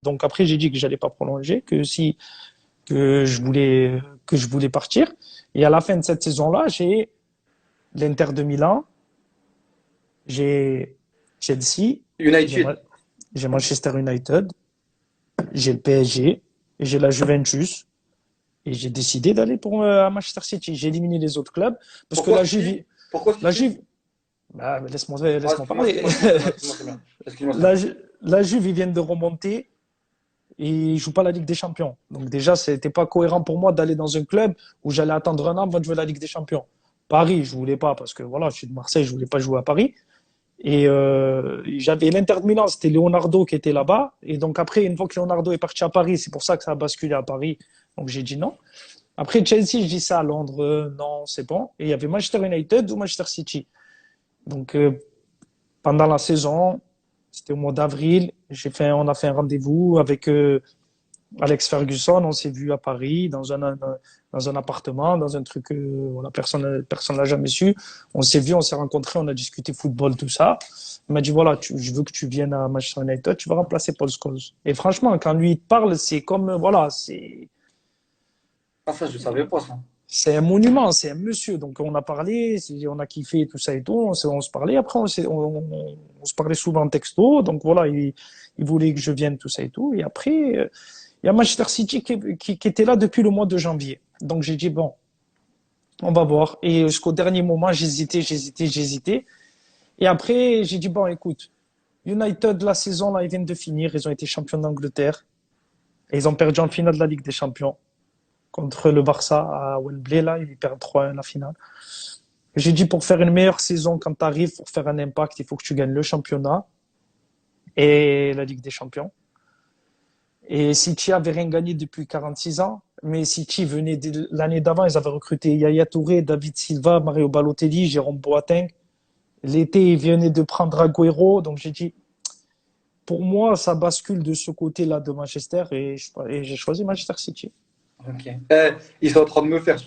Donc après, j'ai dit que j'allais pas prolonger, que je voulais partir. Et à la fin de cette saison-là, j'ai l'Inter de Milan, j'ai Chelsea, j'ai United. Ma- j'ai Manchester United, j'ai le PSG, et j'ai la Juventus. Et j'ai décidé d'aller pour à Manchester City. J'ai éliminé les autres clubs parce que Pourquoi City? Pourquoi La City? Juve, bah, Ah, laisse-moi parler. excuse-moi, c'est bien, excuse-moi, c'est bien. Excuse-moi, c'est bien. La Juve, ils viennent de remonter et ils jouent pas la Ligue des Champions. Donc déjà, c'était pas cohérent pour moi d'aller dans un club où j'allais attendre un an avant de jouer la Ligue des Champions. Paris, je voulais pas parce que voilà, je suis de Marseille, je voulais pas jouer à Paris. Et j'avais l'Inter de Milan, c'était Leonardo qui était là-bas. Et donc après, une fois que Leonardo est parti à Paris, c'est pour ça que ça a basculé à Paris. Donc j'ai dit non. Après Chelsea, je dis ça à Londres, non, c'est bon. Et il y avait Manchester United ou Manchester City. Donc pendant la saison, c'était au mois d'avril, on a fait un rendez-vous avec Alex Ferguson. On s'est vu à Paris dans un appartement, dans un truc voilà, personne l'a jamais su. On s'est vu, on s'est rencontrés, on a discuté football, tout ça. Il m'a dit voilà, je veux que tu viennes à Manchester United, tu vas remplacer Paul Scholes. Et franchement, quand lui il parle, c'est comme voilà, Ah, ça, je savais pas ça. c'est un monument, c'est un monsieur. Donc on a parlé, on a kiffé tout ça et tout. On se parlait. Après on se parlait souvent en texto. Donc voilà, il voulait que je vienne tout ça et tout. Et après il y a Manchester City qui était là depuis le mois de janvier. Donc j'ai dit bon, on va voir. Et jusqu'au dernier moment, j'hésitais. Et après j'ai dit bon, écoute, United la saison là, ils viennent de finir. Ils ont été champions d'Angleterre et ils ont perdu en finale de la Ligue des Champions contre le Barça à Wembley. Là, ils perdent 3-1 la finale. J'ai dit pour faire une meilleure saison quand tu arrives, pour faire un impact, il faut que tu gagnes le championnat et la Ligue des Champions. Et City avait rien gagné depuis 46 ans, mais City venait l'année d'avant, ils avaient recruté Yaya Touré, David Silva, Mario Balotelli, Jérôme Boateng. L'été, ils venaient de prendre Agüero, donc j'ai dit, pour moi, ça bascule de ce côté-là de Manchester et j'ai choisi Manchester City. Ok. Ils sont en train de me faire